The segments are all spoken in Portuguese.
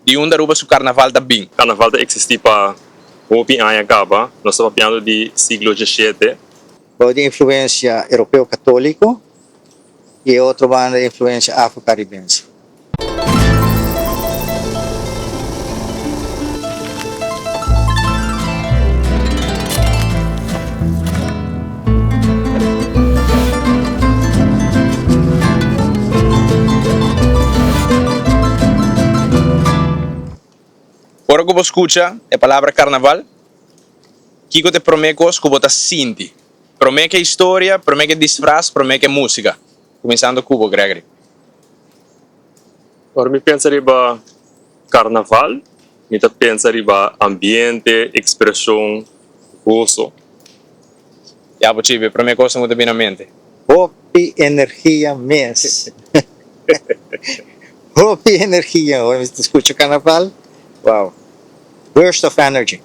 De onde Aruba su carnaval também. Carnaval existe para Hopi Anhangaba, nós estamos falando de siglo XVII. De influência europeu católico e outra banda de influência afro-caribense. Agora que você escuta a palavra carnaval, que te promete que você sente. Promete a história, promete disfraz, promete música. Começando com o Gregory. Agora me pensa riba carnaval, me pensa riba ambiente, expressão, gozo. Já, vou te ver, promete coisa muito bem na mente. Hopi energia mês. Hopi energia. Você escuta carnaval? Wow. Burst of energy.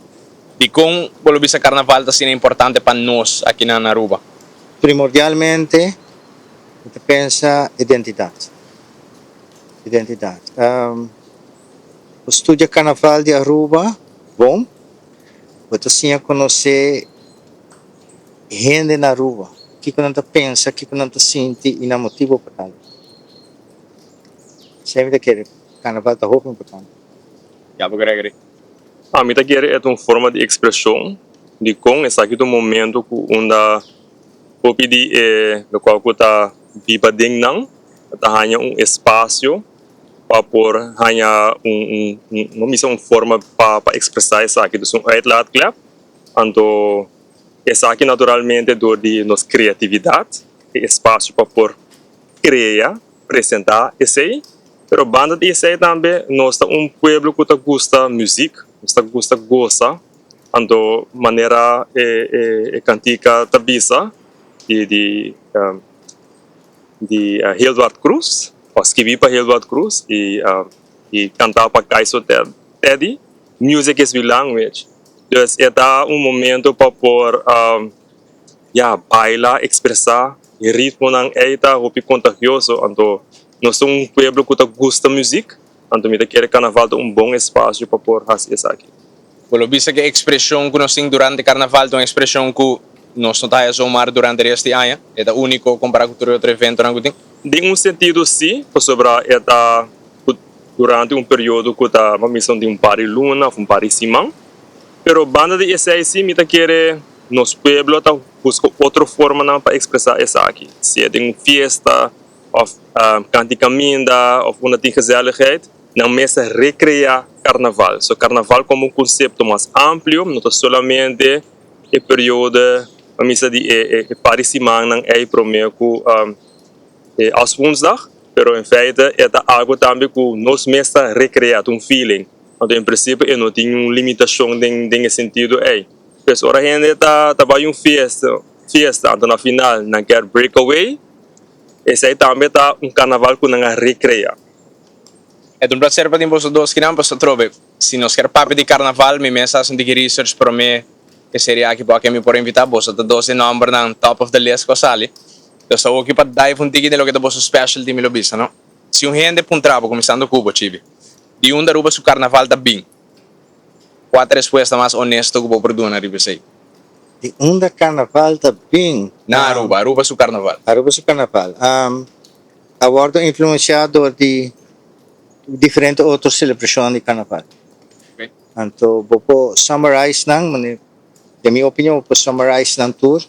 E com o carnaval está importante para nós aqui na Aruba? Primordialmente, você pensa identidade. Identidade. Estuda carnaval de Aruba, bom. Você sim conhecer gente na Aruba. O que você pensa, o que você sente e não motivo para tal. Sempre que carnaval está muito importante. Já, vou Gregory. A mim tá querer é uma forma de expressão de com esse aqui do momento que onda o pedi no qual que tá viva dentro não tá ganha espaço para por ganha uma missão forma para expressar essa aqui do som lado claro então essa aqui naturalmente do de nossa criatividade espaço para por criar apresentar esse aí pero banda de esse aí também nós tá pueblo que gosta música está gosta ando maneira cantica tabisa de Hilduard Cruz escrevi para Hilduard Cruz e cantar para Kaiso Teddy music is the language então é momento para por bailar expressar o ritmo não é contagioso então nós somos pueblo que gosta música então, me quer carnaval bom espaço para pôr isso aqui. Quando bisa que a expressão que nós temos durante o carnaval é uma expressão que nós não estamos a somar durante este ano, é o único comparado com outro evento. De sentido, sim, sobre durante período que está uma missão de pari luna, pari simão, mas banda de esse sim, me quer nos pueblos buscar outra forma para expressar isso aqui. Se é de uma festa, ou canticaminda, ou uma gezelligheid, não mesa recriar carnaval. So carnaval como conceito mais amplo, não somente o período a missa de parissimang não é prometo aos woensdag, pero em feite é algo também que nós mesa recriar feeling. Então em princípio eu não tenho uma limitação nesse sentido pessoa a gente tá vai festa, então na final não quer breakaway. Esse aí também tá carnaval que não recriar. É um prazer para nós dois que não posso trover. Se nós quer papo de carnaval, me mensagem de research para mim que seria aqui para que me por invitar você tá 12 number na top of the list ko sali. Eu só aqui para dive tigre de lo que tá você special de milo bisa, não? Se gente puntrabo começando Cuba, chibi. De onde Aruba su carnaval também. Quatro respostas mais honesto que vou produzir na ribesei. De onde carnaval também? Na Aruba su carnaval. Aruba su carnaval. Abordo influenciado de diferentes outras celebrações de carnaval. Okay. Então, vou summarize na minha opinião, vou summarize ng tour.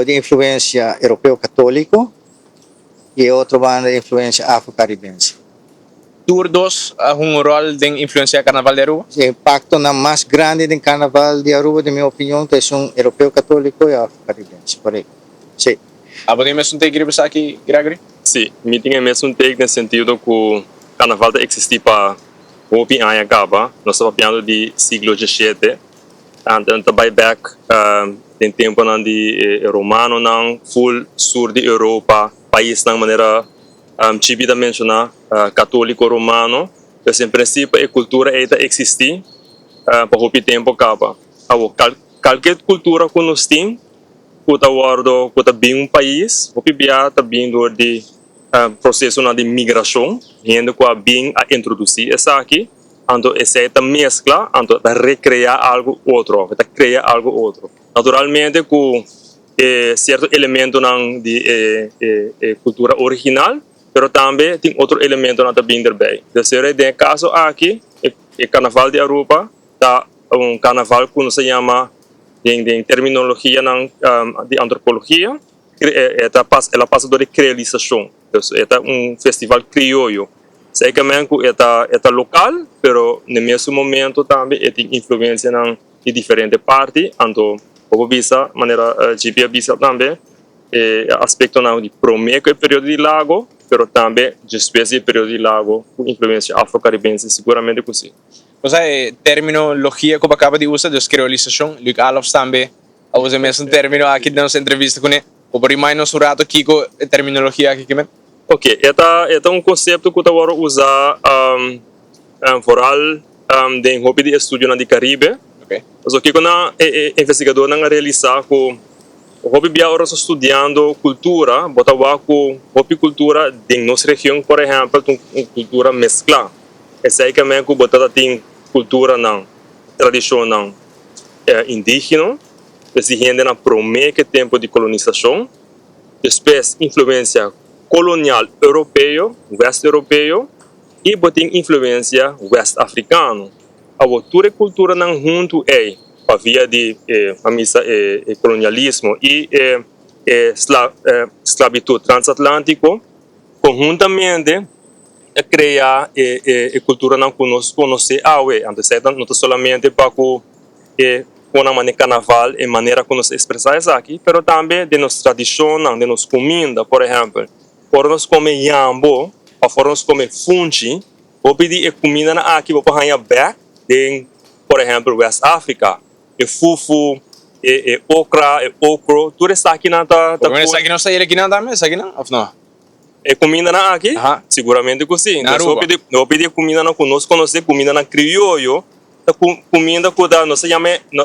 De influência europeu católico e outra banda de influência afro-caribense. Tour 2 rol de influência carnaval de Aruba? O impacto mais grande do carnaval de Aruba, de minha opinião, é europeu católico e afro-caribense. Correto. Sim. Podemos take aqui, Gregory? Sim, me tinha mesmo take no sentido que o carnaval existe para Hopi Anhangaba, nós estamos falando de siglo XVII, então também back tem tempo de romano não full sul de Europa, país na maneira chibida mencionar católico romano, mas em princípio a cultura existe para Hopi tempo acaba. Qualquer cultura que nós temos, que está bem país, Hopi está vindo de processo de migração, gente que vem a introduzir essa aqui, então essa mescla, então recriar algo outro, criar algo outro. Naturalmente com certo elemento de cultura original, pero também tem outro elemento na também daarbij. Dus no caso aqui, o Carnaval de Aruba, tá carnaval que se chama em terminologia de antropologia, ela passa de realização. É festival criollo. Sei que é local, pero no mesmo momento também tem influência de diferentes partes. Então, como visa, maneira GP visa também, aspecto de prometo período de lago, pero também de espécie período de lago com influência afro-caribense, seguramente que sim. O sea, terminologia que acaba de usar, dus creolização, Luc Alofs também, usa mesmo termino aqui na nossa entrevista com ele. O por mais nosso rato aqui com terminologia aqui, que Ok, é conceito que eu vou usar foral de hobby de estudo na Caribe. Ok. Mas o que eu investigador não realizar com o hobby bia ora estudando cultura, bota com hobby cultura de nossa região, por exemplo, cultura mescla. Essa aí que eu bota tem cultura não, tradição não indígena, esse gente na promete tempo de colonização, depois influência colonial europeu, west europeu, e botem influência west africano. A outra cultura não junto a via de colonialismo e esclavitud transatlântico, conjuntamente criar a cultura não conhecer então não somente para com a maneira carnaval e maneira que nós expressar isso aqui, mas também de nossa tradição, de nossa comida, por exemplo. Por nós comer yambo, por nós comer fungi, vou pedir comida aqui, vou parar back, por exemplo, West Africa, fufu, okra, okro, tudo isso aqui na Mas aqui não sai aqui não também, aqui não, ou não? Comida aqui? Seguramente que sim. Vou pedir comida na conosco, conhecer comida na criollo, comida que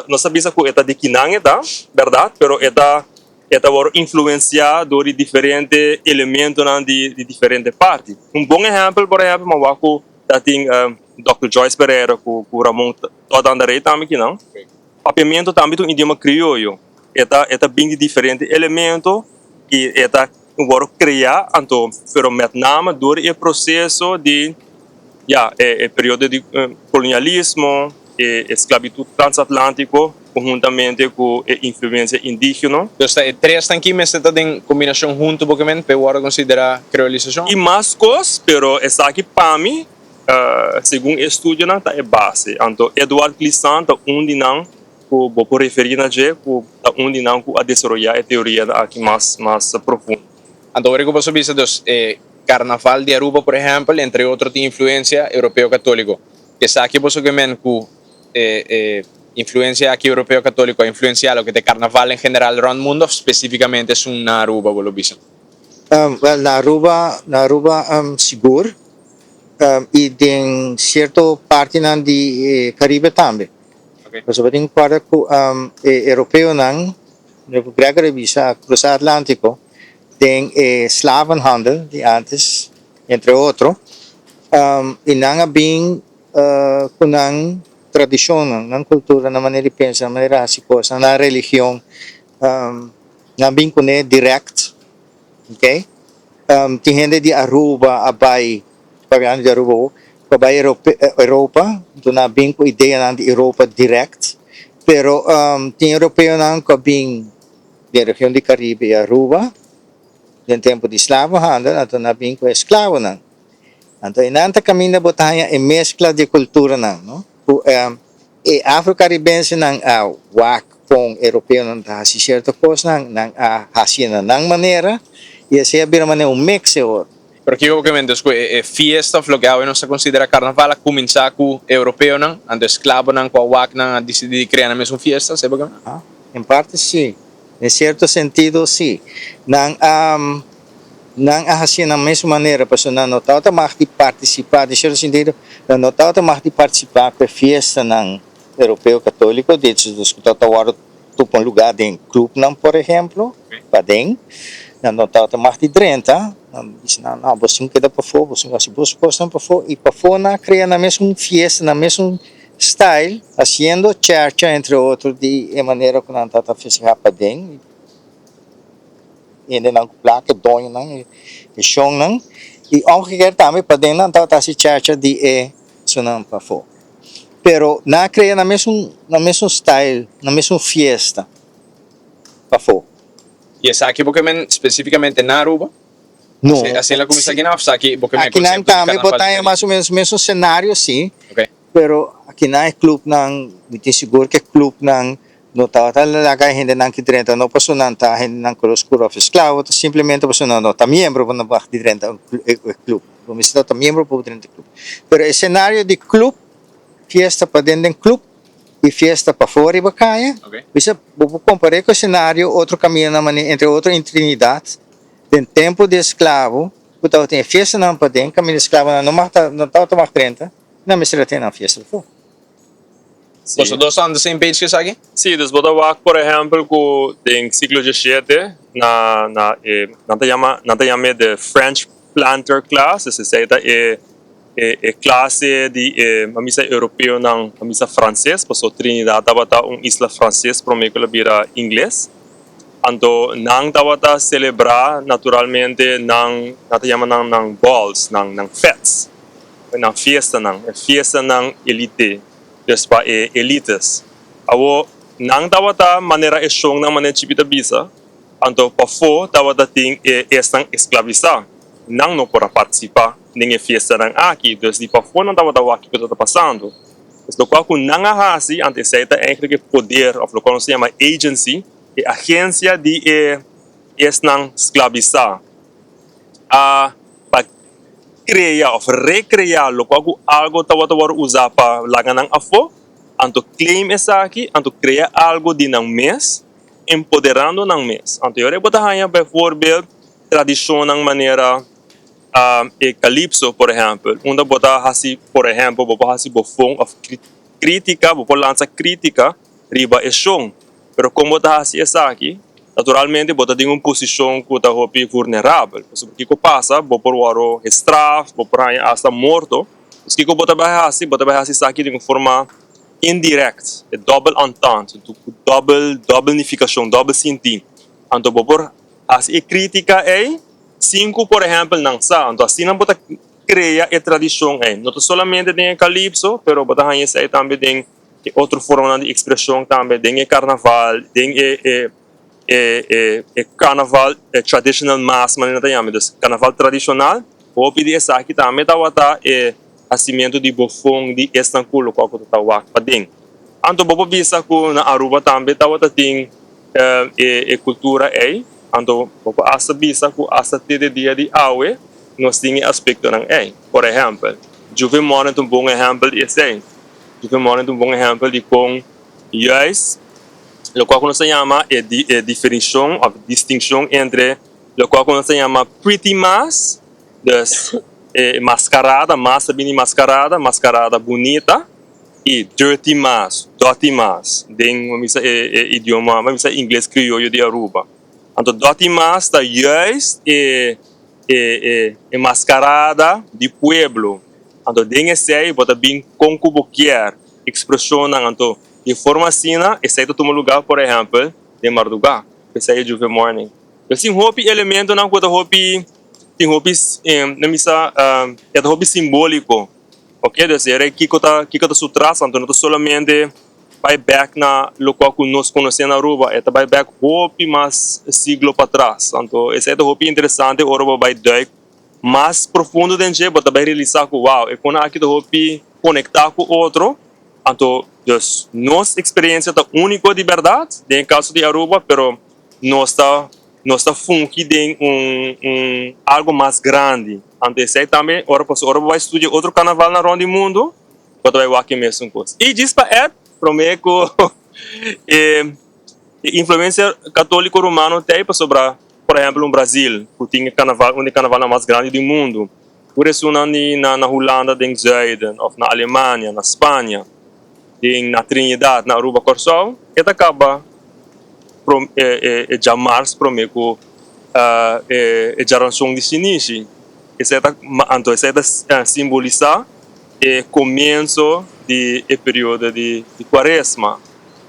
não sabia que é de Kinang, verdade? Pero é influenciado de diferentes elementos de diferentes partes. Bom exemplo, por exemplo, Mawako, tem Dr. Joyce Pereira, com Ramon Todandarei também aqui, não? Papiamento também do idioma criollo. É bem de diferentes elementos e vou criar, então, Vietnam, durante o processo de período de colonialismo, esclavitud transatlântico, conjuntamente com a influência indígena. Então, três aqui, mas está em combinação junto, porque para agora considerar creolização. E mais coisas, pero essa aqui para mim, segundo estudo, não é base. Então, Eduardo Glissant, onde não, que vou referir na G, onde não, que a desenvolver a teoria aqui mais profunda. Então, agora que você visa dos Carnaval de Aruba, por exemplo, entre outros, tem influência europeu-católico. Que sa aqui você também com influência aqui europeu-católico, influenciado que tem Carnaval em geral no mundo, especificamente é na Aruba, você visa? Well, na Aruba seguro. E tem certa parte de Caribe também. Okay. Mas eu tenho para que europeu não, no Gregory Visa, cruzar Atlântico, tem slavenhandel de antes, entre outros, e não bem com tradição, não cultura, na maneira de pensar, na maneira de coisa, na religião, não bem com direct, ok? Tem gente de Aruba, Abai, pagando de Aruba, Abai Europa, então não bem com ideia de Europa direct, pero tem europeu não com bem da região de Caribe e Aruba, em tempo de escravo-handel, então não bem com escravo não. Então, inanta caminho botanya é mescla de cultura não, e afro-caribense não wak com europeu não tá assim certa coisa não assim não maneira e essa é bem maneira mix Porque obviamente fiesta lo que hoje não se considera carnaval começar com europeu não, ando escravo não com a wak não decidir criar a mesma fiesta, sabe como? Em parte sim, em certo sentido sim, não assim na mesma maneira, porque não notava mais de participar, de certo sentido, não notava mais de participar da festa não europeu católico, de dos que agora tu um lugar de clube não, por exemplo, para dentro, não tá mais de 30, diz não, você queda para fora, você gosta para fora, e para fora na cria na mesma fiesta, na mesma style, fazendo charcha, entre outros, de maneira que não tá fazendo para dentro, e ainda não placa, donho, não, e chão, não, e omgekeerd também para dentro, não tá se charcha de sonando para fora. Pero na cria na mesmo style, na mesma fiesta, para fora. E essa aqui porque men especificamente na Aruba? Não. Assim ela começa aqui na Afsa aqui porque men Aqui não também botar mais ou menos o mesmo cenário, sim. Ok. Pero aqui não é clube não, me tem seguro que é clube não tá lagay hindi nang kidrenta no paso não tá hindi nang coloscuro of esclavo, simplesmente paso não tá membro na back kidrenta o clube. Vamos estar tá membro para dentro do clube. Pero o cenário de clube, fiesta para dentro do clube e fiesta para fora e bacaya. Ok. Bisa vou comparar com o cenário outro caminho na entre outro em Trinidad, tem tempo de esclavo, então tem fiesta não para dentro, caminho de esclavo não tá mais 30, não me será tem na fiesta para fora. Sí. Os dois on the same page que essa aqui? Sí, dus bota wak, por exemplo, ku ding siglo XVII nata llama de French planter class, essa seita classe de mamisa europeu ng mamisa francês, paso Trinidad tabata isla francês prometo la bira inglês. Anto nang tabata celebrar naturalmente nata llama nang balls, nang fêtes, nang fiesta nang elite. Dus pa elites. Awo nang tawata manera esong nang manen chipita bisa, anto pa fo tawata ting estang esclavizar. Nang no para participar ninguém fiesta nang aqui, dus di pa fo nang tawata waki que tá passando. Dus lo qual com nang ahasi ante seita eigenlijk poder of lo qual se chama agency, agência de estang esclavizar. Criar of recriar lo qual algo tawata war usar para lagan ng afo, anto claim essa aqui, anto criar algo de ng mes, empoderando ng mes. Anto eu rebota hanya bijvoorbeeld tradição ng maneira calypso, por exemplo, onde bota hasi, por exemplo, bota hasi bofong of crítica, bota lança crítica riba e som. Pero como bota hasi essa aqui, naturalmente bota tem uma posição que está vulnerável. Porque o que passa, por waro estraf, por aí hasta morto. Os que bota bahasi aqui de uma forma indirect, double entente, double unificação, double sentido. Então por assim crítica é cinco, por exemplo, não sa. Então assim não bota cria a tradição é. Não somente tem calypso, pero bota aí sai também tem outra forma de expressão também, tem carnaval, tem carnaval traditional mass, mas não tem dus carnaval tradicional, o pedi essa aqui também tawata nascimento de bofong de estanculo qual que tá wak pading. Anto bobo bisa ko na Aruba também tawata ting cultura anto bobo asa bisa ko asa tede dia di awe nós tinha aspecto ng por exemplo, juve mora um bom exemplo de esse. Juve mora um bom exemplo de com juis lo qual se llama diferenciação ou distinção entre lo qual se llama pretty mass, dus mascarada, massa bem mascarada bonita, e dirty mass, tem idioma, inglês crioulo de Aruba. Então dirty mass tá juist mascarada de pueblo. Então tem esse aí, bota bem com cuboquier, expressão então de forma assim, esse aí todo lugar, por exemplo, de Marduga, esse aí é Juve Morning. Assim, hobby elemento na coisa hobby, tem hobby, na missa, é hobby simbólico, ok? Então, é que tá sutras, então não somente vai back na local que nós conhecemos na Aruba, é vai back hobby mas siglo para trás. Então, esse é hobby interessante, o Aruba vai duik mais profundo dentro, mas vai realizar que uau, é quando aqui do hobby conectar com outro. Então, dus, nossa experiência está única de verdade, em caso de Aruba, pero nossa funki tem algo mais grande. Então, esse aí também, Aruba vai estudar outro carnaval na ronda do mundo, vai aqui mesmo coisa. E diz para prometo influência católico romano tem para sobrar, por exemplo, no Brasil, que tem carnaval mais grande do mundo. Por isso, na Holanda, em Zuiden, ou na Alemanha, na Espanha, na Trinidad, na Aruba Corsol, e acaba de março prometo geração de Shinichi. Essa simboliza o começo do período de quaresma.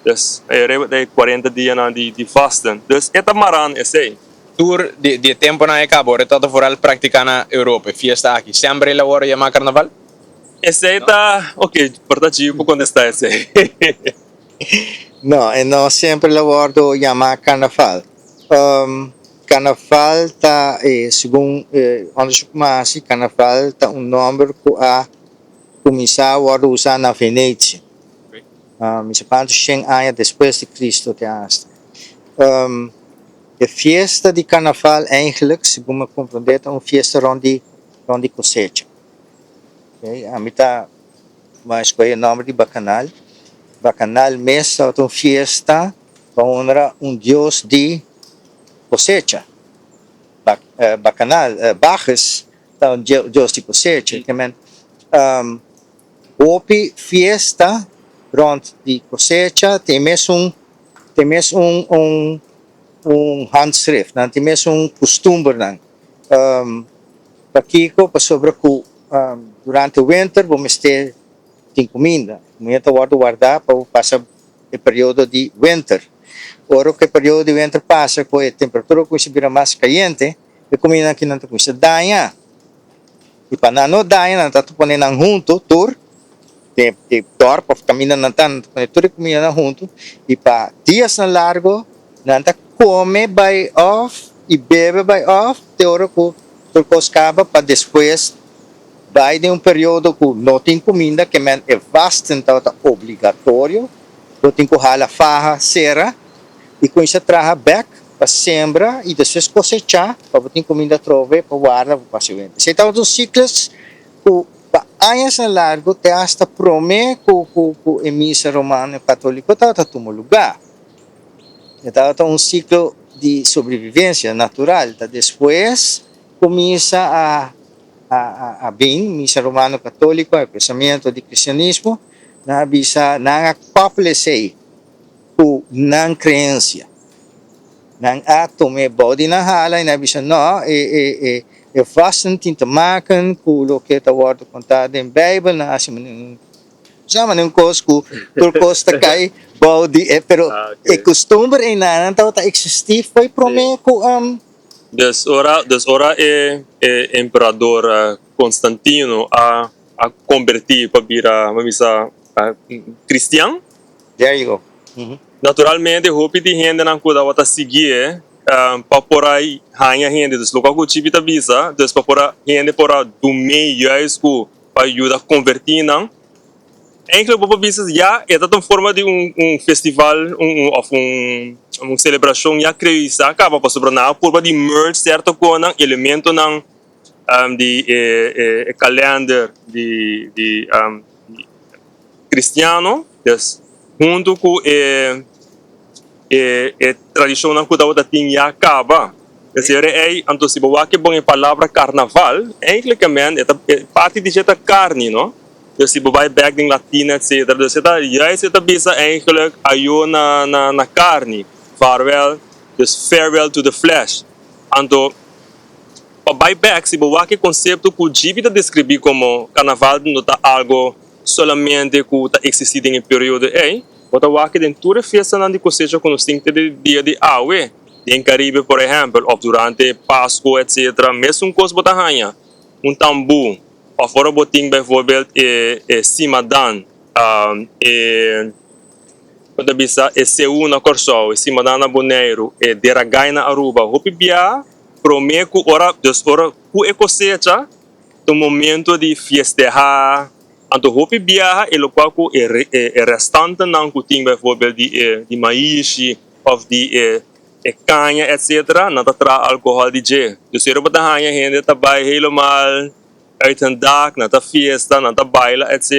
Dus de 40 dias de vasten. Dus esta maran esse aí. Tour de tempo na acabou, retorno foral praticar na Europa, fiesta aqui. Sempre ele agora chama carnaval? Esse aí tá, ok, portativo quando está esse aí. No, e no sempre lavoro chiama carnaval. Carnaval ta segundo onde se começa carnaval ta um nome que a começar a usar na Venezia. Mis quantos 100 anos depois de Cristo te hasta. A fiesta de carnaval eigenlijk, segundo me compreender, é uma fiesta onde cosecha. Okay? A mim tá mais com o nome de Bacanal. Bacanal mesmo é uma fiesta para honrar Deus de cosecha. Bacanal, Bacchus é Deus de cosecha. Houve fiesta rond die cosecha, tem mesmo handschrift, tem mesmo costume. Pakiko, sobre que durante o winter vamos ter comida. Comida guardar para passar o período de winter. Ora que o período de winter passa, com a temperatura que se vira mais quente, a comida que não está danha. E para não danha, não está ponendo junto, tur, de dorp of caminho não está tudo comida junto, e para dias largo, não está come by off e bebe by off, de hora que turcos acaba para depois vai de um período que não tem comida, que é bastante obrigatório, não tem que ralar farra, cera, e com isso traga back para sembra e depois cosechar, para ter comida trove, para guardar, para passar o ano. Então, os ciclos que para anos largo, te hasta promete que a missa romana católica está tomando lugar. Então, é um ciclo de sobrevivência natural. Depois, começa a bem, missa romano católico, o pensamento de cristianismo, na bisa na acople-se com não crença. Não tome body na hala, na bisa não, fasten tinta maken, com o que está word contado em Bíblia, na assim, sama nung cosco, turcos ta kay body, pero Okay. costume em na tao ta existir foi prome ko Dus ora imperador Constantino a convertir para virar uma cristão. there you go. Naturalmente, hope de gente não cuida wata seguir para por aí hanya gente dos local que tipo visa, dus para por gente para do meio juist para ajudar a convertir não. Enkele populações já é uma forma de festival uma celebração já criada acaba para sobrenar por de merge certo com elemento não de calendar de cristiano, dus junto com tradição não que da tinha já acaba. Esse é então se boa que bom a palavra carnaval, enkele é parte de certa carne, não? Dus die bij back in Latina, etc. Dus jij zit bisa eigenlijk ayo na carne. Farewell, dus farewell to the flesh. Anto, bij back, se boa que conceito que o Gibita descrevi como carnaval não está algo solamente que está existindo em período aí. Bota o que dentro da festa não de cosecha com os de dia de awe. Em Caribe, por exemplo, ou durante Páscoa, etc. Mesmo coisa bota ranha, tambu. Of voor boting bijvoorbeeld Simadan, wat bisa Seu na Corsol, Simadan na Bonaire, Deragay na Aruba. Hopi bia prometo ora, dus ora ku cosecha no momento de festejar. Anto hopi bia elo qual ku restante não kuting bijvoorbeeld de maíz of de canha etc. Nada tra alcohol de je. Dus er bota hanya gente tabai helemaal uit een dag, naar de fiesta, naar de baile, etc.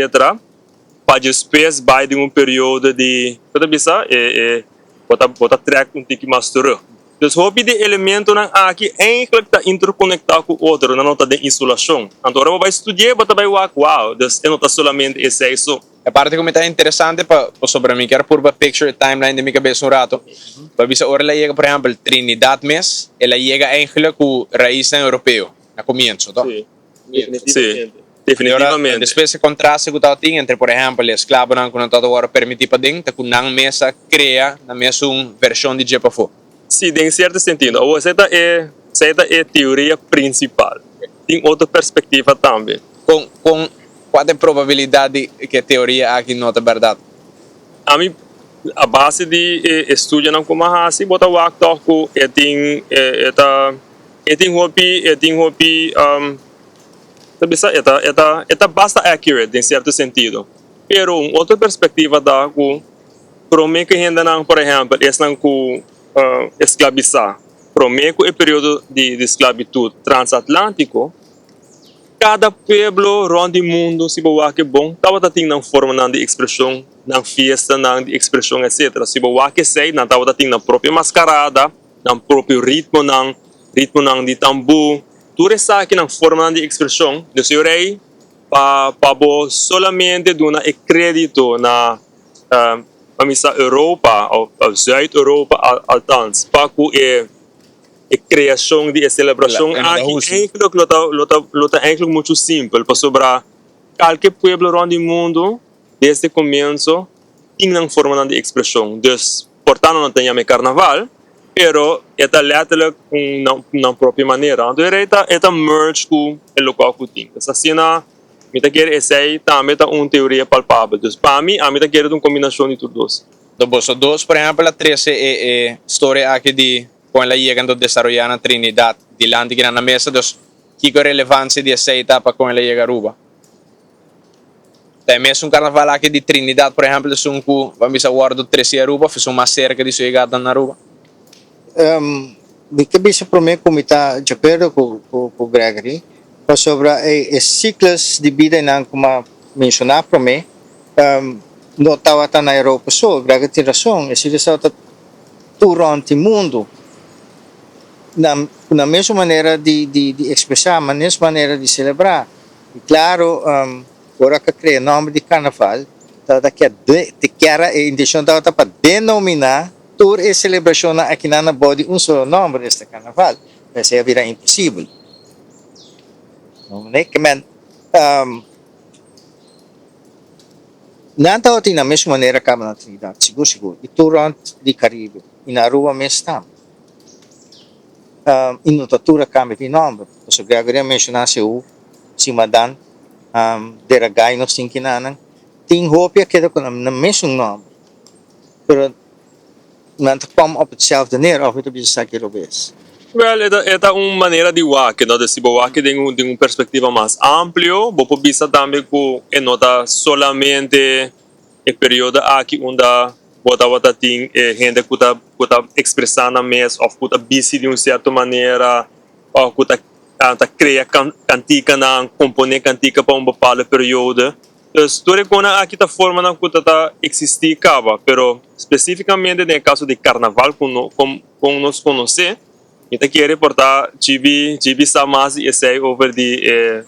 Para depois vai de período de, wat bisa, bota track tique mais terug. Dus hobby de elemento na aqui eigenlijk está interconectado com o outro, não está de insolação. Então, vai estudar, bota vai wow, dus não está solamente esse isso. A parte que me está interessante para sobre mim quero pôr para picture timeline de minha cabeça um rato. Para ver se ora ela chega, por exemplo, Trinidad mes, ela chega eigenlijk com raiz europeu, na comienzo, tá? Sí, E definitivamente. depois se contraste com o tal entre, por exemplo, o escravo não com o tal agora permitir para dentro, com não mesa cria na mesa uma versão de jepa fo. Sim, em certo sentido. Ou essa é a teoria principal. Tem outra perspectiva também. Com qual é a probabilidade que a teoria aqui não é verdade? A mim, a base de estudo não como assim, bota o acto que tem hopi é basta accurate em certo sentido. Pero outra perspectiva da ku prome que ainda não, por exemplo, esse não ku escravizar. Prome que o período de esclavitud transatlântico cada pueblo ronde mundo se boa que bom tava tá tendo forma não de expressão não fiesta não de expressão etc se boa que sei não tava tá tendo na própria mascarada não próprio ritmo não de tambu tudo isso aqui não forma de expressão do seu rei para bo solamente dona e crédito na a missa Europa ou Zuid-Europa althans para que a criação de celebração aqui é eigenlijk muito simples para sobrar qualquer pueblo around o mundo desde o começo tem uma forma de expressão dus portanto não tem a carnaval pero é letterlijk na própria maneira então é merge com o local que tem essa cena me tá querer esse também tá uma teoria palpável dus para mim a me tá querer uma combinação de tudo isso Dos, por exemplo, a 13 história aqui de com ela chegando a desarrollar na Trinidad, de lá que na mesa, dos que a relevância de essa etapa com ela chega a Aruba. Tem mesmo carnaval aqui de Trinidad, por exemplo, é um que vamos a guardar 13 Aruba, fez uma cerca de sua chegada na Aruba. De que bisa prome kumita de acordo com Gregory sobre os ciclos de vida não como mencionar prome no estava na Europa só Gregory tem razão esse resultado durante o mundo na mesma maneira de expressar na mesma maneira de celebrar e claro agora que cria nome de carnaval tá que te quer a intenção tá para denominar toda a celebração aqui na body só nome deste carnaval mas é vira impossível não é que man não tá na mesma maneira como na Trinidad seguro e durante de Caribe e na Aruba mesmo está inotatura cambia de nome so Gregory mencionasse o Simadan deragay no sinkinan ting hopia que com na mesmo nome pero não kwam op hetzelfde neer of het bisa aquilo vez Well, é uma maneira de wak, não? De se wak tem uma perspectiva mais amplo, vou bisa também que nota solamente o período aqui onde bota tem gente que tá expressando mais ou que tá busy de uma certa maneira ou que tá cria cantica na componer cantica para bepaalde período. Dus toda a aqui tá forma na que tá existir acaba, pero especificamente no caso de carnaval como nós conhece então quero reportar GB mais esse over de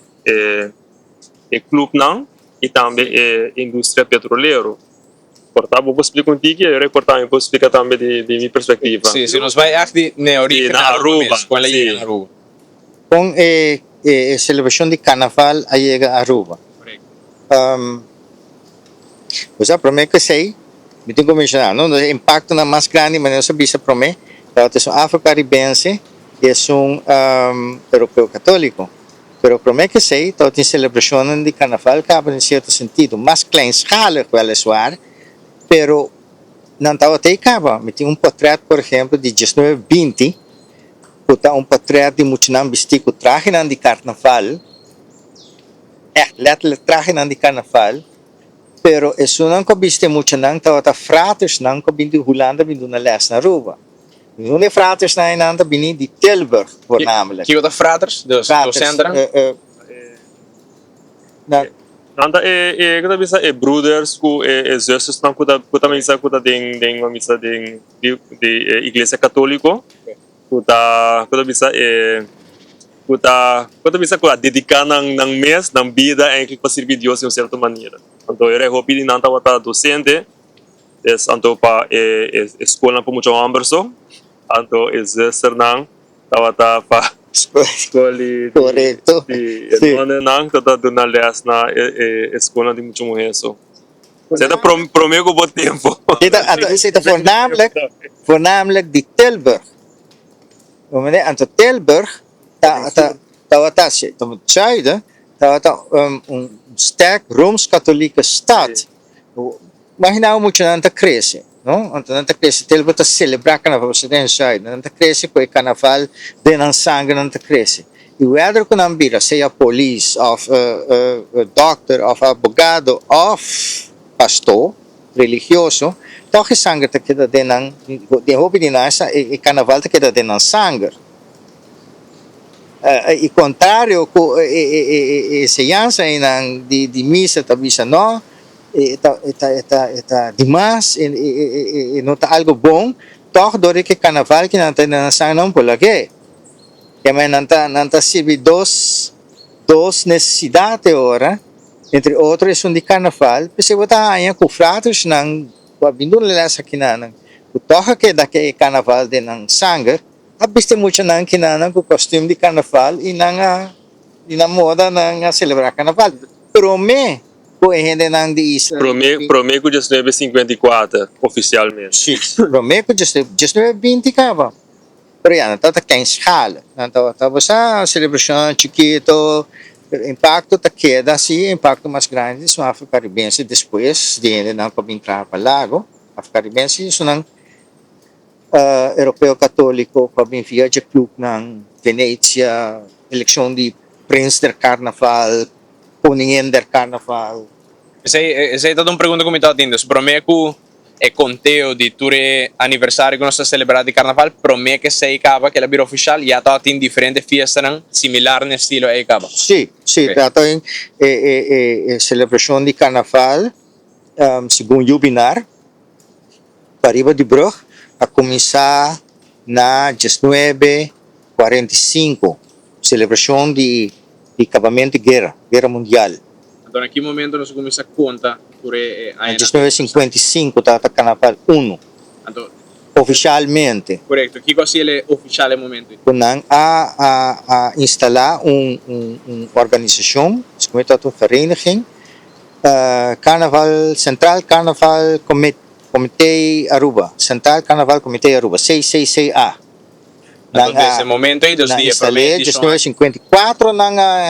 clube não e também indústria petroleira. Portanto, vou explicar contigo e reportar vou explicar também de minha perspectiva. Sim, se nos vai aqui na origem na Aruba, com ela chega na Aruba. com a celebração de carnaval a chega a Aruba. Você promete que sei, me tenho que mencionar, não? O impacto na mais grande, mas não sabia se promete. É um afro-caribense e é europeu católico. Pero promete que sei, tem celebração de carnaval que em certo sentido, mais kleinschalig weliswaar, pero não estava até acaba. Me tem portreto, por exemplo, de 1920, que está portreto de Mutinam Bistico, traje de carnaval, letterlijk traje de carnaval, pero isso não viste muito não, estava fratres não que vindo Holanda vindo na les na Aruba. Não é fratres na ainda vindo de Tilburg voornamelijk. Que outra fratres? Do centro? Anda kita bisa brothers ku zusters não kuta misa kuta ding uma misa de igreja católico kuta bisa kuta bisa kuta dedicar ng mês, ng vida para servir Deus de uma certa maneira. Então, eu hope que não estava docente, então para escola para muito amberso, então senang estava para escola Correcto. Sí. não estava dando les na escola de muito muheso. Você está promego bom tempo. Zit voornamelijk die Tilburg. Aan de Tilburg, dat was het zuiden, dat was een sterk Rooms-Katholieke stad. Maar nou moet je aan het crescere, no? Aan het crescere, Tilburg te celebrar carnaval, você tem zuiden. Aan het crescere, com o carnaval, den sangue aan het crescere. E o Edro com Nambira, seja police, of doctor, of advogado, of pastor, religioso, toch is sangue te queda denang, de hobby de nasa, e carnaval te queda denang sangue. E contrário, se jansa inang di misa tabisa no, eta dimas, e nota algo bom, toch dori que carnaval que não tem denang sangue não por lagi. Que mas não sirve dos necessidades ora, entre outros é de carnaval, porque você aí com fratos não, vindo lá aqui não, o toca que daqui carnaval de não sangue, abiste muito não que não com costume de carnaval e na moda não celebrar carnaval. Prome, o gente não de isso. Prome que 1954 oficialmente. Sim, prome que 1920 acaba. Pero yan, está em escala. Tapos a celebração chiquito, impacto ta queda assim, impacto mais grande são afro-caribenses depois de não para entrar para lago. Afro-caribenses são europeu católico para vir via de clube ng Venezia, eleição de Prince del Carnaval, Koningin del Carnaval. Essa é toda uma pergunta que me está tendo. Para mim, é conteo de ture aniversário que nós estamos celebrando de carnaval, para mim que se acaba que ela vira oficial, já está em diferentes festas similar no estilo aí acaba. Sim, está em celebração de carnaval, segundo Jubinar, para riba de Brug, a começar na 1945, celebração de acabamento de guerra mundial. Então, naquele momento, nós começamos a contar por em 1955, está carnaval 1. Então, oficialmente. Correto. O que é oficial no momento? Kunang a instalar uma organização, como é uma vereniging, Carnaval Central Carnaval Comitê Aruba, Central Carnaval Comitê Aruba, CCCA. Nesse momento aí, dos dias para 1954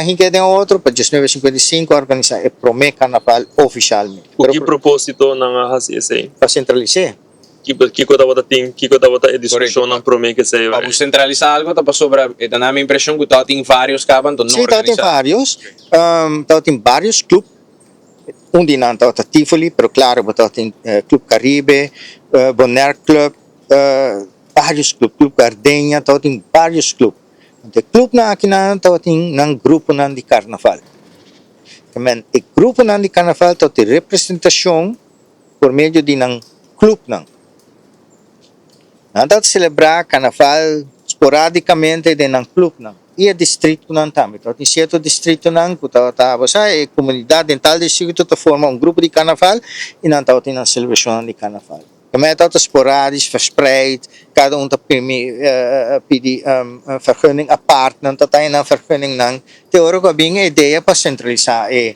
hinga de outro, para 1955 organizar o primeiro carnaval oficialmente. O que propósito não há esse? Para centralizar. Que coisa a discussão não promete que seja. Vamos centralizar algo, tá sobre, na minha impressão que tá tem vários cabos, então não sim, tá tem vários clubes. Onde não tá Tivoli, pero claro, tá tem Clube Caribe, Bonaire Club, vários clubes, Clube Gardenia, tem vários clubes. O clube na aqui tem um grupo de carnaval. Também o grupo de carnaval tem representação por meio de um clube. Não dá de celebrar carnaval esporadicamente de um clube. E o distrito não também. Tem certo distrito não, que a comunidade em tal distrito forma grupo de carnaval e não tem uma celebração de carnaval. Também está esporádico, verspreid, cada pede vergunning apart, não tem uma vergunning não. Teórico é bem a ideia para centralizar e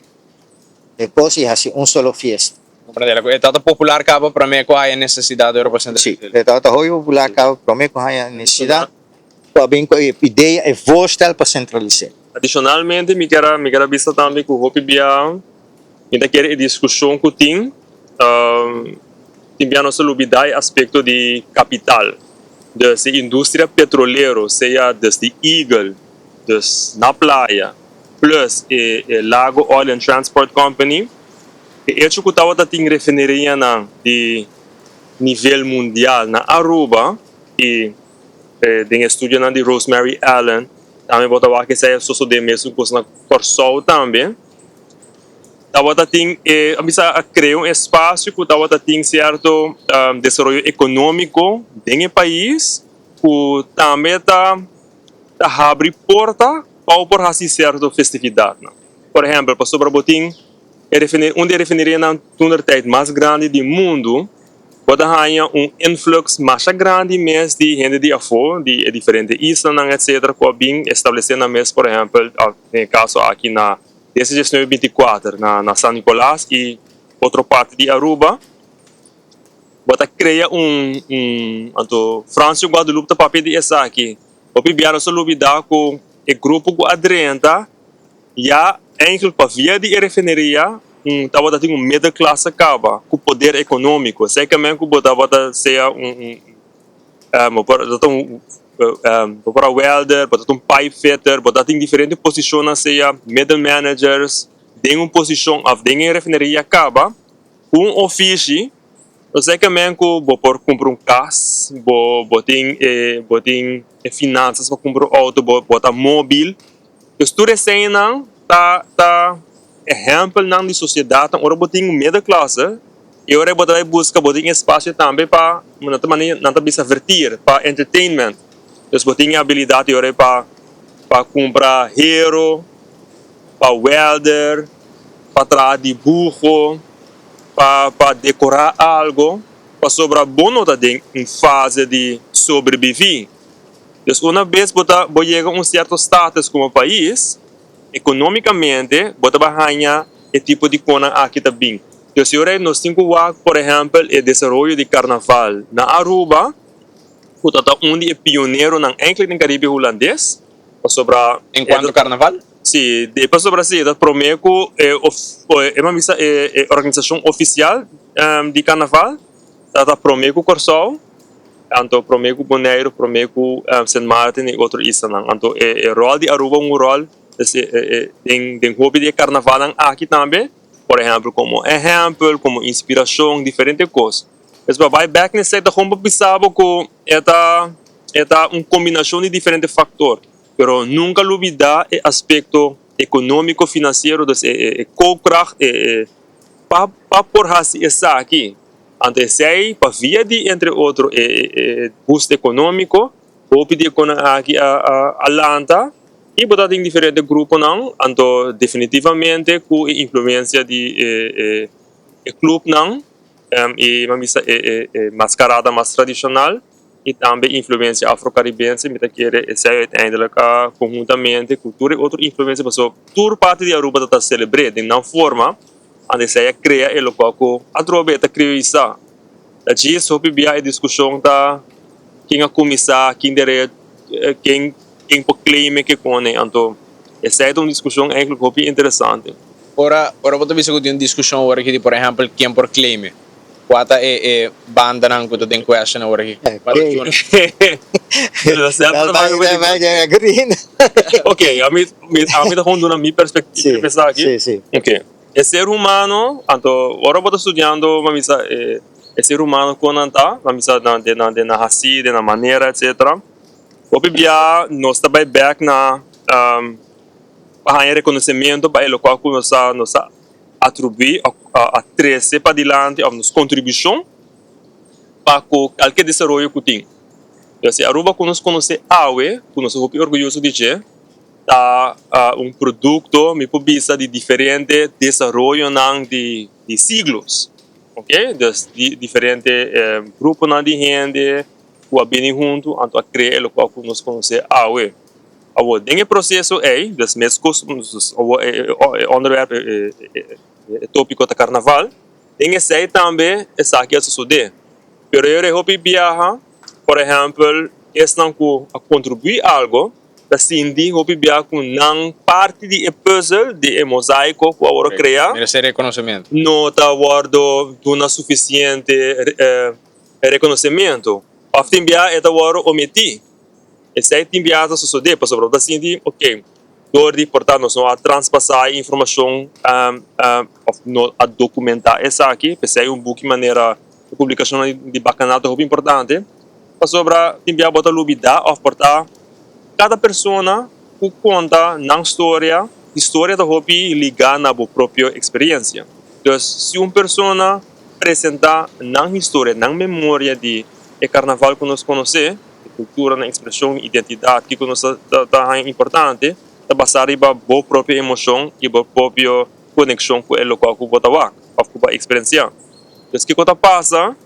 depois é assim solo festa. É tanto popular cabo para mim que há necessidade de representar. Sim, é tanto popular cabo para mim que há necessidade. Para bem com a ideia é vostra para centralizar. Adicionalmente, me quero vista também que o Hopi Bian, ainda quer discussão que tem nossa lubidai aspecto de capital, da indústria petroleira, seja desde Eagle, na praia, plus o Lago Oil and Transport Company, e isso que estava tem refineria de nível mundial na Aruba e tem estudo de Rosemary Allen, também vou falar que seja só de mesmo coisa na Corsol também. Tawata tem a criar espaço que tawata tem certo desenvolvimento econômico em país, que também tá abre porta pau por hasi certa festividade. Por exemplo, para sobre botim, onde refineria na tijd mais grande do mundo, pode ganhar influx mais grande mês de gente de afo, de diferentes islas, etc., que bem estabelecendo na mês, por exemplo, no caso aqui na desde 2024, na São Nicolás e outra parte de Aruba, bota cria França e Guadalupe tá papel de essa aqui. O pibiano só lubida com o grupo que adrenta já enkel para via de refineria tava tem middle class acaba com poder econômico. Sei que mesmo que bota ser para welder, bota pipe fitter, bota tem diferentes posições seja middle managers, tem uma posição tem refineria acaba com ofício. Eu sei que mesmo que vou comprar carro, vou ter finanças para comprar auto, botar móvel. Então, tudo isso aí tá exemplo não de sociedade, agora vou ter middle class, e agora vou buscar espaço também para não bisa divertir, para entertainment. Então, vou ter habilidade agora para comprar hero, para welder, para trazer dibujo, para decorar algo, para sobrar bono em fase de sobreviver. Então, uma vez você chega a certo status como país, economicamente, você vai ganhar esse tipo de coisa aqui também. Então, se nós temos, por exemplo, o desenvolvimento de carnaval na Aruba, você está pioneiro na Caribe holandês, para sobrar... Enquanto carnaval? Sim, depois sobre assim, da Promeco é uma organização oficial de carnaval, da Promeco Corsol, então Promeco Bonaire, Promeco Saint Martin e outro isla. Então o rol de Aruba rol tem hobby de carnaval aqui também, por exemplo, como inspiração, diferentes coisas. Mas vai back nesse da como pensava que é uma combinação de diferentes fatores. Pero nunca olvidar o aspecto econômico financeiro dos co-kracht para por essa aqui. Antes sei para via de entre outros boost econômico, o pedir com aqui a Atlanta e botar em diferentes grupos não, então definitivamente com a influência de clube não e mamisa mascarada mais tradicional e também influência afro-caribense, me quer essa uiteindelijk conjuntamente cultura e outra influência, porque toda parte de Aruba está celebrada em uma forma, onde se cria o local que a trobe está criando isso. Daí só bebia a discussão da quem a começar, quem deve, quem pode claimar que com então essa é uma discussão muito interessante. Ora você bisa que uma discussão agora que, por exemplo, quem por claim? Quata banda nang kuto din question na wari. Green. Ok, a mim tá falando na minha perspectiva pensar aqui. Sim. Ok. O ser humano, então, agora eu estou estudando, vamos dizer, o ser humano quando está, vamos dizer, na raça, na maneira, etc. O bibia nós também back na para reconhecimento para o qual nós atribuir a 13 para diante a nossa contribuição para qualquer desenvolvimento que tem. Então, se Aruba conhece AUE, que nós somos orgulhosos de dizer, tá produto me publica de diferentes desenvolvimentos de siglos, ok? De diferentes grupos de gente que vêm junto a criar o qual nós conhecemos AUE. O desse processo das mesmas onderwerp tópico do carnaval, tem esse também essa aqui a suceder. Pero eu hope viaja, por exemplo, esse não contribuir algo, da Cindy hope viaja com não parte de puzzle de mosaico que agora criar. Esse reconhecimento. Não está guardo dona suficiente reconhecimento. Afim viaja é agora omitir. Esse aí tem viaja a suceder, para sobre da Cindy, ok. Portanto, nós vamos transpassar a informação, a documentar essa aqui, porque é book maneira de publicação de bacanato muito importante, para sobre enviar botar lubida, ou portar cada pessoa que conta na história da hobby ligada na própria experiência. Então, se uma pessoa apresentar na história, na memória de carnaval que nós conhecemos, cultura, na expressão, identidade, que nós é importante, tá basado em boa própria emoção e boa própria conexão com o local que você vai, com a experiência. Então, o que você passa,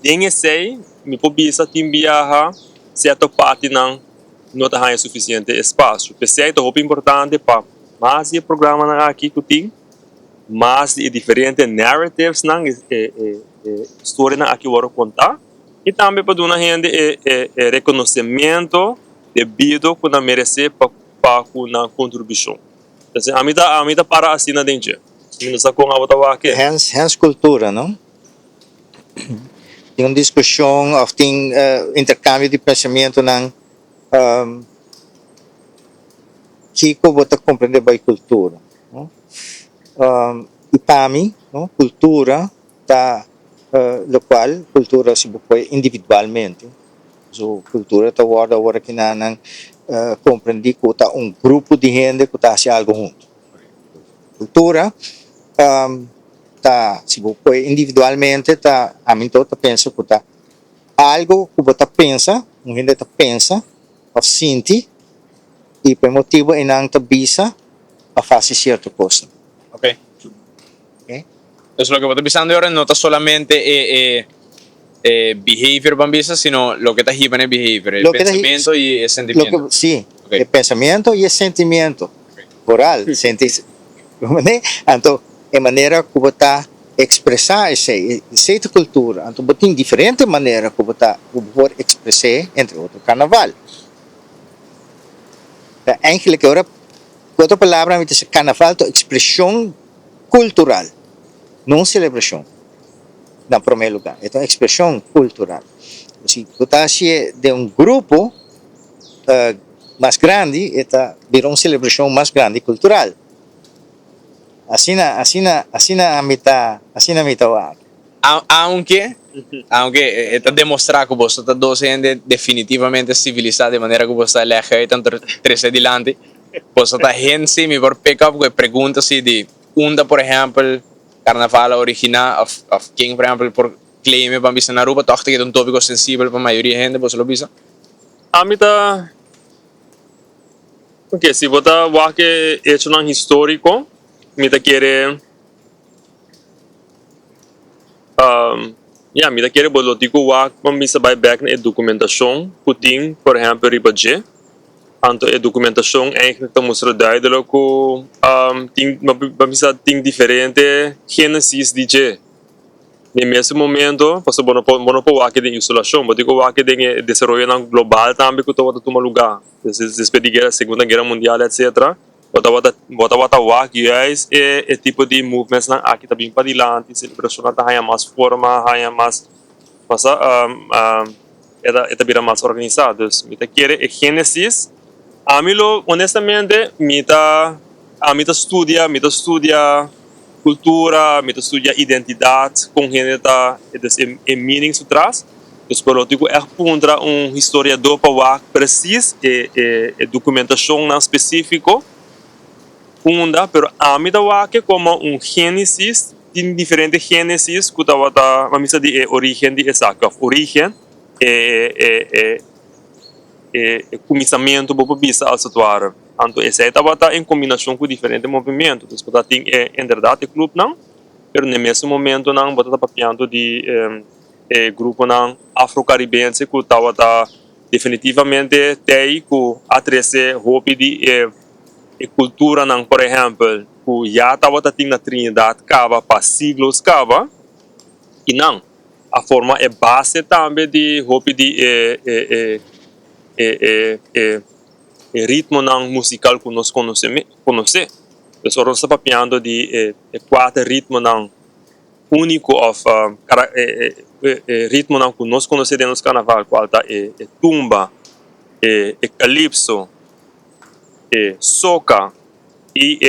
tem esse, me pobisa tem viajar, certa parte não tem suficiente espaço. Porque é muito importante para mais de programa aqui que tem, mais de diferentes narratives, história aqui eu vou contar, e também para dar gente reconhecimento devido que não merece para uma contribuição. Então, a mim para assim na dentro. Não sei como a outra aqui. Hens cultura, não? Tem uma discussão, ou tem intercâmbio de pensamento ng que você compreender a cultura. No? E para mim, no? Cultura está local, cultura se pode individualmente. So, cultura está agora que não compreender que está grupo de gente que está fazendo algo junto. Cultura tá, se você individualmente tá, a mim todo pensa que tá algo que você pensa, um gente tá pensa, ou sente, e por motivo e não tá bisa a fazer certa coisa. Ok. Okay? Entonces lo que vos estás pensando ahora no está solamente behavior bambisa, sino lo que está aquí en el behavior, el Lo que pensamiento y el sentimiento. Sí, Okay. el pensamiento y el sentimiento. Okay. Oral, sentir. Então, é maneira que você está expressar essa cultura. Então, você tem diferentes maneiras que você pode expressar, entre outros, carnaval. Eigenlijk, agora, outra palavra, é carnaval é expressão cultural, não celebração, em primeiro lugar. Então, expressão cultural. Se você está de grupo mais grande, virou uma celebração mais grande cultural. Assim na mita Aunque está demonstrar que vos está dos gente definitivamente civilizada de manera que vos está lejos tanto tres adelante, vos está gente me por pick up que pregunta si de por ejemplo carnaval original of quem por ejemplo por claim para visar na Aruba, toch que é um tópico sensível para a maioria de gente, vos lo visa? A mim tá porque se você vai que é um histórico, me tá querer me tá querer bolotico wa me sa vai back na documentação puting por exemplo ribaje anto a documentação eigenlijk tá mostra duidelijk que ting misa ting diferente genesis DJ no mesmo momento passo bono po aqui de isolação mas digo aqui de desenvolvimento global também que todo toma lugar desde a guerra segunda guerra mundial etc. Bota wak juist é tipo de movimentos na aqui também para dilante celebração na haya mais forma haya mais é bira mais organizados mita quer é Genesis a mim honestamente a mim estudia cultura mita estudia identidade com gente é meaning por trás dus politico é contra historiador para wak precis é documentação na específico funda, pero a mim da que como Gênesis, tem diferentes Gênesis, que tá a missa de origem de exacto, origem começamento para bisa ao situar. Então essa etapa tá em combinação com diferentes movimentos. Então tem em verdade clube não, pero no mesmo momento não, bota papiando de grupo não afro-caribense que tá definitivamente tem que atrese hobby de e cultura não, por exemplo, que já estava na Trinidad cava para siglos cava e não a forma é base também de hobby de ritmo não musical que nós conhecemos então nós estamos falando de quatro ritmos não único of ritmo não que nós conhecemos no carnaval qual tá tumba calypso soca e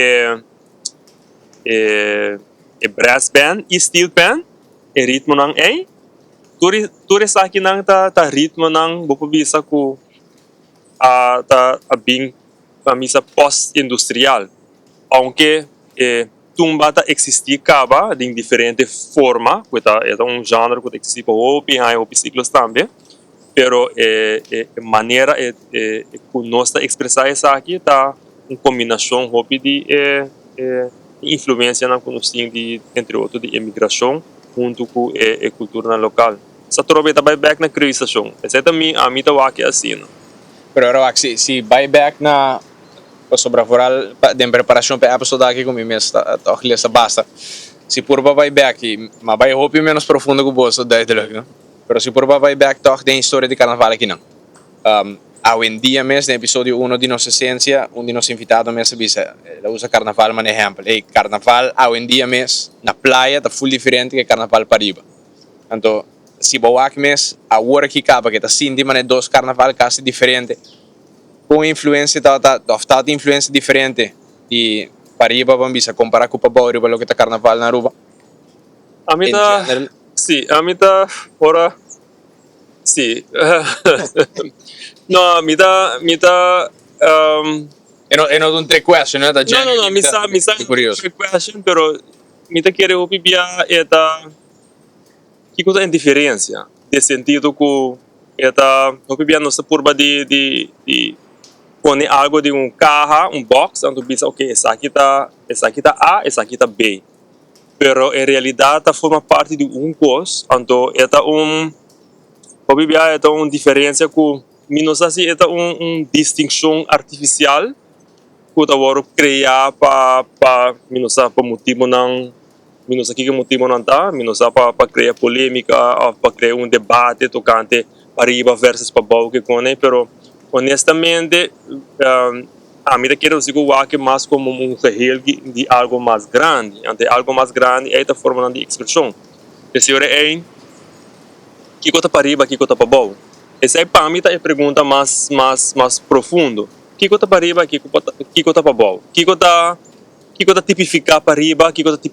brass band e steel band ritmo nang turi sa akin nang ta ritmo nang bupabisa ko ta bing pamisa post-industrial aunque tumba ta existir cava de diferente forma que é gênero que existe para hopi ciclos também pero maneira que nós está expressar essa aqui tá uma combinação hopi de influência na conhecimento de entre outros de imigração junto com a cultura local. Essa troca tá back na criação. Essa também a mim tá aqui assim. No? Pero ahora, si buyback na sobrevoral de preparação para a pessoa daqui com mês toch lesa basta. Si por buyback, mas vai hopi menos profundo que o bolso duidelijk, não? Pero si por buyback toch tem história de carnaval aqui não. Hoje em dia mesmo, no episódio 1 de nossa ciência, um de nossos invitados mesmo bisa, ela usa carnaval como exemplo. Hey, carnaval hoje em dia mesmo na praia está full diferente que carnaval pariba. Então, se boak mes a hora que acaba que está sinti mas dois carnaval quase diferente com influência tá influência diferente e pariba vamos bisa comparar com o Pabauri pelo que tá carnaval na Aruba A mim tá sim a mim tá ora sim não me tá é não um trick question né não me sabe curioso question pero me tá querer opiniar é tá que coisa é diferença de sentido que esta opinião nossa curva de pôr algo de carro box onde pensa ok essa aqui tá A essa aqui tá B pero em realidade tá forma parte de coisa então esta opinião é uma diferença que menos assim é distinção artificial que tá agora criar para menos para motivo não menos aqui que motivo não tá menos para criar polêmica para criar debate tocante Pariba versus Pabau que com pero honestamente a mim quero dizer que mais como regel de algo mais grande ante algo mais grande é a forma de expressão esse é que cota Pariba que cota Pabau essa é para mim a pergunta mais profundo que cota Pariba que cota Pabau que cota tipificar Pariba que cota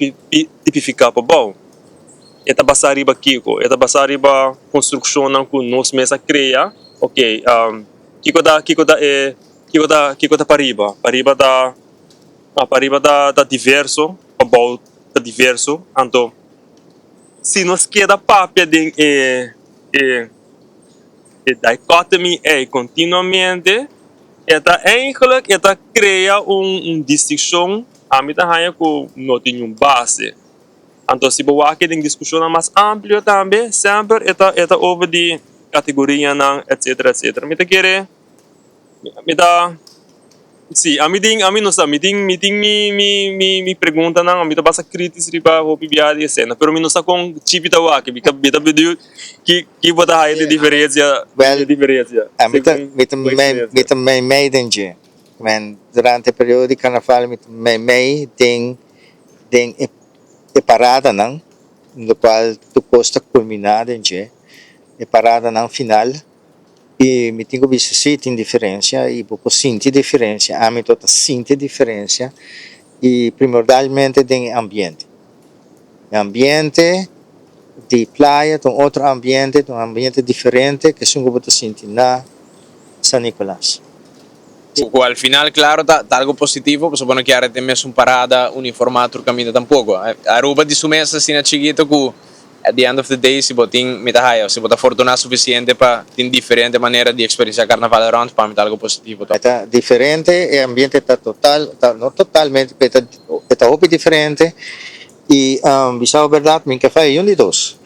tipificar Pabau eta basariba kiko eta basariba construção não que nós mesma cria ok kiko da pariba da diverso about da diverso então se nós queda papia de dicotomy continuamente eta eigenlijk eta cria distinção a mim tá que não tem base. Então, se você quer uma discussão mais ampla também, sempre está over de categoria, etc. Me quer, sim, a mim não sabe, me pergunta não, me basta críticas riba o pibiar de cena, pero me não sabe com chip da wak, me pediu que bota aí de diferença, me também meiden je, men durante o período de carnaval me também tem parada não, no qual tu costa culminar em je, parada não final e me tenho visto se tem diferença e pouco sinto diferença, a mim toda sinto diferença e primordialmente tem ambiente de praia, tem outro ambiente, diferente que são como tu sente na San Nicolás. Al final, claro, tá algo positivo, pues supone que ahora temos parada uniformada caminho tampoco. Aruba de su mesa assim chiquito que at the end of the day se botin mitahaya, se botar fortuna suficiente para ter diferente maneira de experienciar carnaval around para mim tá algo positivo. Está diferente, o ambiente está não totalmente, está muito diferente e bisa a verdade, me que faz de dois,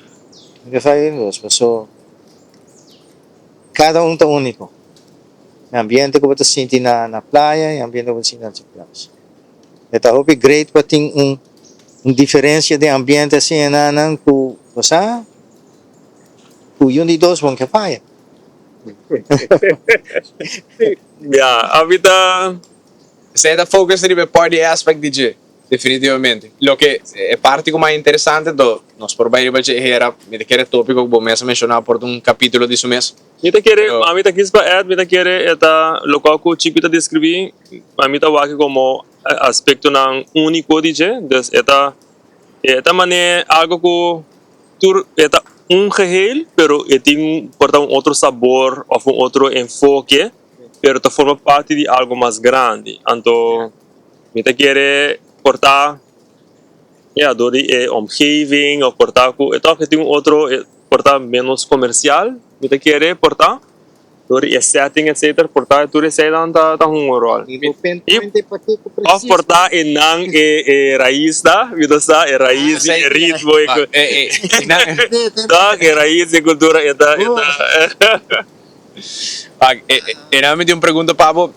mas cada tá único. O ambiente que você sente na praia e o ambiente que você sente na plaza. Está muito great para ter diferença de ambiente assim, não que você de dois vão que faz. A vida Você está focus no party aspect DJ, definitivamente. Lo que é parte mais interessante do nós por baixo de era, me quer tópico que você mencionar por capítulo disso mesmo. a mim tá quis para me querer eta local que o Chipita descrevi, a mim tá aqui como aspecto não único DJ, dus eta maneira algo que tu eta regel, pero tem porta outro sabor ou outro enfoque, pero tá forma parte de algo mais grande. Então, me querer portar door die omgeving of portar que tem outro portar menos comercial mita kere portar, dori e setting etc. portar tu re saidan ta rol. Of portar e nang e raiz da, vida sa e raiz e ritmo e da e raiz e cultura eta. Realmente uma pergunta, Pablo.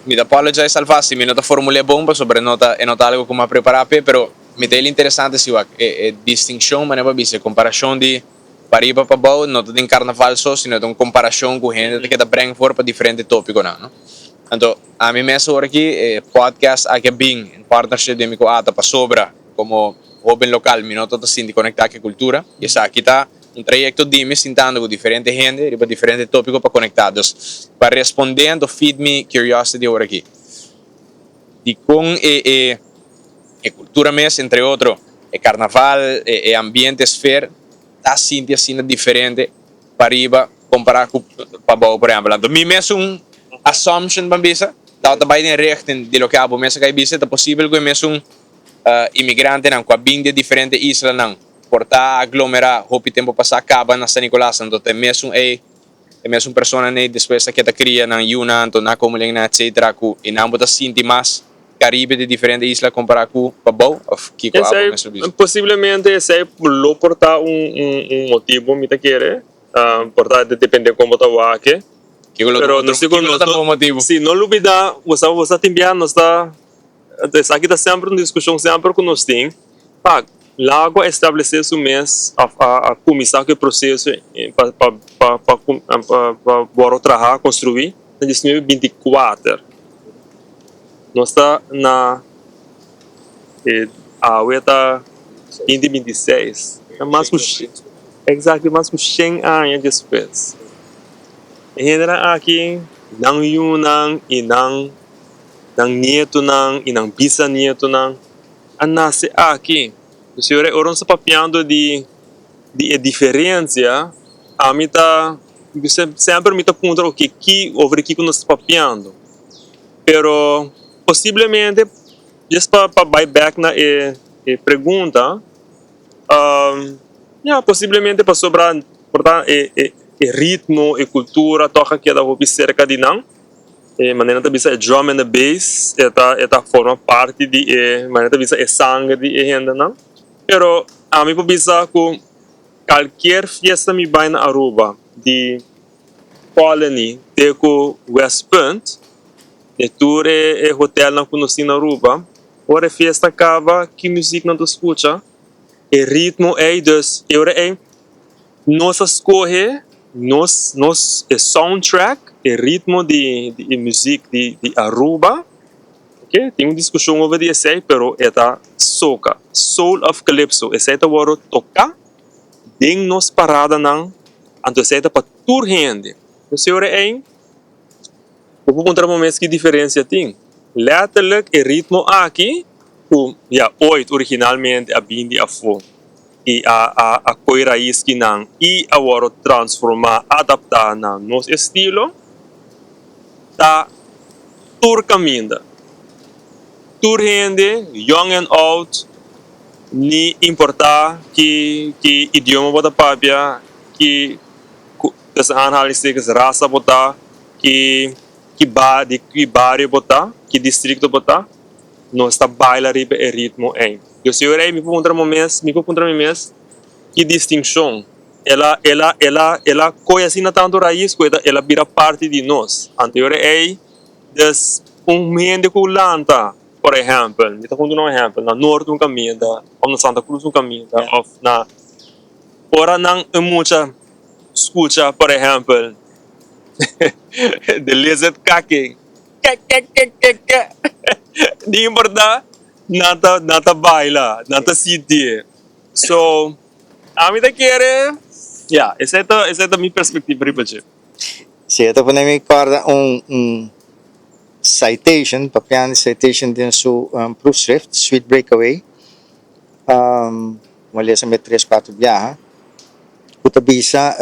Me apologize al fácil, me nota formulei bom, sobre nota algo como a preparar, pero me tem interessante se é distinção, mas não é comparação de pariba para bom, não tem carnaval só, sino tem comparação com gente que está bem fora para diferente tópico, não? Então, a mim mesmo aqui podcast aqui bem em partnership de mim com Ata para sobra como jovem local, me nota assim de conectar com a cultura, e essa aqui está trayecto de me sentando com diferente gente, para diferente tópico para conectados, para respondendo feed me curiosity ahora aqui. E com cultura mesmo, entre outros, carnaval, ambiente esfera, está assim diferente para riba comparar com para bom, por exemplo. Então, mim mesmo assumption bambisa, tá bem em rechten de lo que abo mesmo que bisa, é possível que mesmo imigrante não, com a bem de diferente isla não. Portar aglomerar, hopi tempo passar acaba na San Nicolás, então tem mesmo pessoa né depois que está cria na Yunnan, então na Comuling etc. ku e não botar sinti mais Caribe de diferentes islas comparar com Pabau ou Kiko abo mesmo. Possivelmente esse lo portar motivo mita querer, portar depende como tá o aqui. Pero no segundo motivo. Se não lubida, você tem bem nós tá aqui tá sempre uma discussão sempre com nós tem. Logo estabelecer o mês a começar o processo para bora trabalhar construir em 2024 nós está na a ueta 2026 mas mais com 100 anos depois ainda aqui não Yunnan e não nieto não e não bisnieto não a nasce aqui. O senhor oram sa papiando de diferença, a mim tá sempre me tá apontando que over que nós papiando. Pero possivelmente just para buy back na pergunta, possivelmente para sobrar portar ritmo e cultura toca que da hobby cerca de não. Maneira de bisa drum and the bass eta forma parte de maneira de bisa sangue de gente não. Pero a mim bisa com qualquer fiesta me vai na Aruba de Colony de com West Point de tour hotel na conheci na Aruba ora fiesta acaba que música não escuta e ritmo dus eu nós escolhe nos soundtrack e ritmo de música de Aruba. Okay? Tem uma discussão over esse, pero é soca, Soul of Calypso. Esse é o tocar, tem nos parada não, então esse é para tour gente. O senhor vou encontrar momentos que diferença tem. Letterlijk o ritmo aqui, oito originalmente a bindi a fo. E a coi raiz que não, e agora transformar, adaptar na nosso estilo, tá tour caminho. Tour gente, young and old, ni importar que idioma bota papia, que essa análise raça botar, que bairro botar, que distrito botar, nós está bailar e ritmo em. Eu sei me vou encontrar mês, que distinção. Ela conhece na tanto raiz que ela vira parte de nós. Anterior des gente que lanta, por exemplo, me está contando um exemplo, na norte um caminho, ou na Santa Cruz um caminho, ou na ora não muita escuta, por exemplo, de lizard kake, di importa nata baila, nata city. So, a mim quer, essa é a minha perspectiva, Ribache. Sim, ito po na may recorda citation, papian citation din sa proofschrift, Sweet Breakaway. Muli sa may 3-4 biyaha. Kutabisa,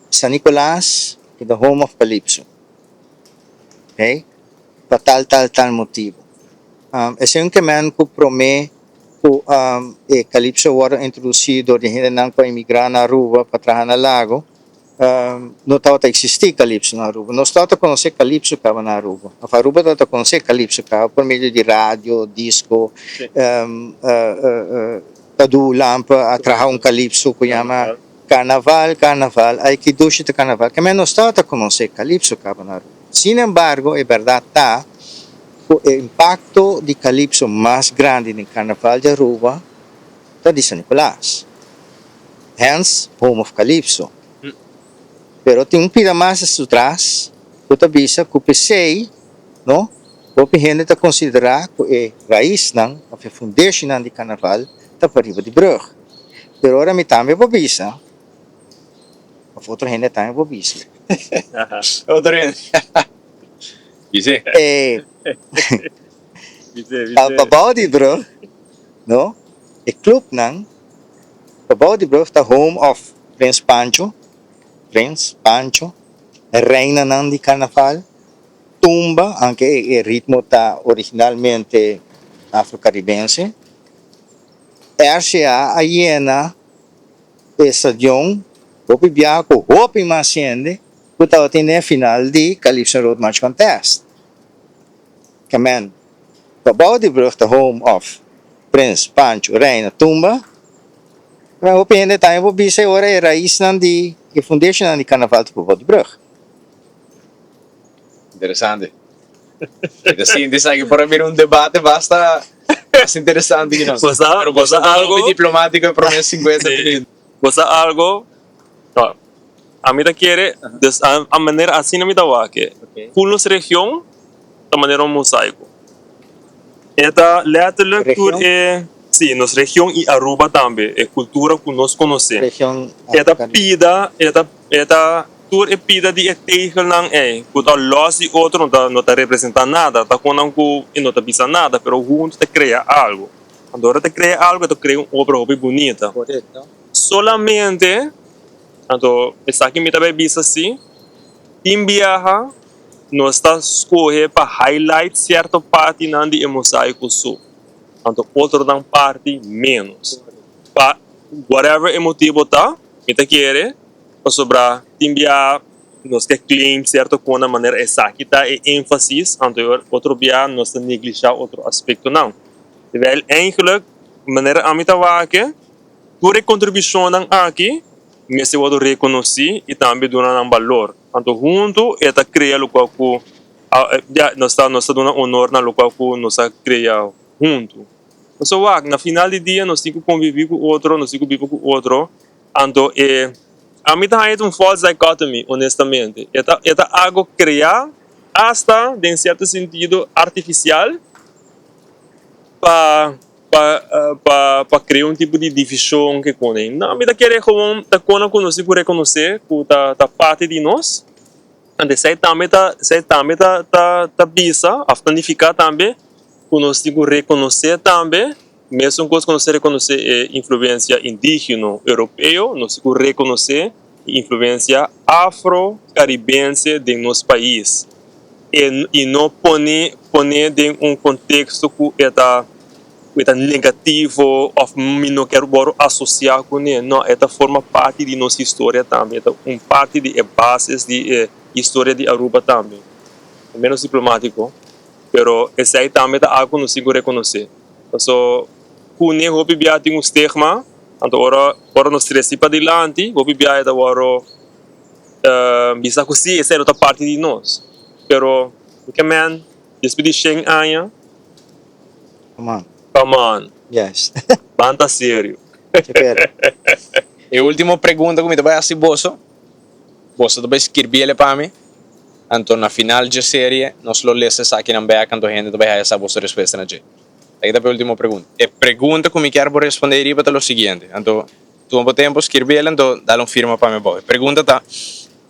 San Nicolas, the home of Calypso. Okay? Tal motivo. Esse que man ko prome ko Calypso waro introducido de hinanang pa imigrar na Aruba patrahan na lago não estava a existir calypso na Aruba. Nós estávamos a conhecer calypso cava na Aruba. A Aruba estava a conhecer calypso cava por meio de rádio, disco, tadu lampa, atraha calypso que chama carnaval. Aí que doce de carnaval. Que nós estávamos a conhecer calypso cava na Aruba. Sin embargo, é verdade, tá? O impacto de calypso mais grande no carnaval de Aruba está de San Nicolás. Hence, home of calypso. Pero tem pila mais atrás, que bisa que o PCI, no? O gente está considerar que a raiz não, a foundation não de carnaval, está para riba de brug. Pero ora me também vou bisa. A outra gente também vou bisa. Outro gente. Dice. A babao de brug, no? E club não, babao de brug está home of Prince Pancho, a reina não de carnaval, tumba, anche o ritmo está originalmente afro-caribense, RCA a hiena, estadion, hopi biaco, hopi masciende, que estava tendo a final de Calypso Road March Contest. Kamen, babao de brug the home of Prince, Pancho, reina, tumba, mas hopi gente tayo po bisa ora e raiz não de que foundation aan die carnaval te Babao de Brug. Interessante. Assim, diz aqui para abrir debate basta mais interessante que não. Você Algo diplomático é para mim 50 minutos. Você algo, a mim quer a maneira assim na minha wake. Kulus região da maneira mosaico. Esta letterlijk tour é sim, nos região e Aruba também, é cultura que nós conhecemos. Região Esta pida, esta tour é pida de etegel não é, que tá loss e outro não tá representa nada, tá com não que não tá pisa nada, pero junto te cria algo. Quando te cria algo, tu cria uma obra muito bonita. Correto. Solamente, então, essa aqui me também visa assim, em viaja, nós está escolher para highlight certa parte não de mosaico sul. Então, outro dan parte menos. Pa whatever motivo tá, me te quer, para sobrar, timbia, nós quer claim certo com uma maneira essa que tá e ênfasis, então outro dia nós não negligenciar outro aspecto não. Terwijl eigenlijk, maneira a mim tá que, tua contribuição aqui, me se pode reconhecer e também dar um valor. Então, junto, esta cria o qual nós está dando honor na local que nós cria junto. Então, na final do dia, nós temos que conviver com o outro, nós temos que viver com o outro. Então, a mim está aí false dichotomy, honestamente. É algo criar, hasta, em certo sentido, artificial, para criar tipo de divisão que conem. Não, a mim está querendo que nós temos reconhecer que está parte de nós. Então, sei também está bisa, a planificar também, que nós temos que reconhecer também, mesmo que nós reconhecer a influência indígena europeu, nós temos que reconhecer a influência afro-caribense de nosso país. E não pôr em um contexto que é negativo, ou não quero associar com ele. Não, esta forma parte de nossa história também, é parte de bases de história de Aruba também. É menos diplomático. Pero esse aí também é algo que nós temos que reconhecer. Então, quando o PBA tem termos, então agora nós trazemos para adiante, o PBA é agora bisa que sim, essa é outra parte de nós. Pero, man, depois de 100 anos, come on, Yes. banta sério. Espera. E a última pergunta que me vai assim, Bosso vai escrever para mim. Então, na final da série, nós lo lemos aqui na beca, então a gente vai essa vossa resposta na gente. Aí a última pergunta. A pergunta que me quero responder é o seguinte. Então, tu não tempo escrever, então dá firma para mim. A pergunta tá,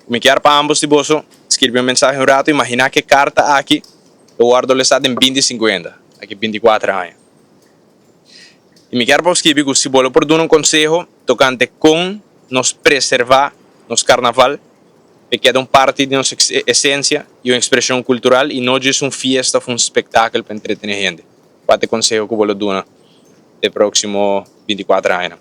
me quero para ambos de Bosso escrever mensagem rato, imagina que carta aqui, eu guardo lesada em 2050, aqui 24 anos. E me quero para escrever que se bolo por dar conselho tocante com nos preservar nos carnaval, que é parte de nossa essência e uma expressão cultural e não é uma festa, um espetáculo para entreter a gente. Qual é o conselho que eu vou dar no próximo 24 anos?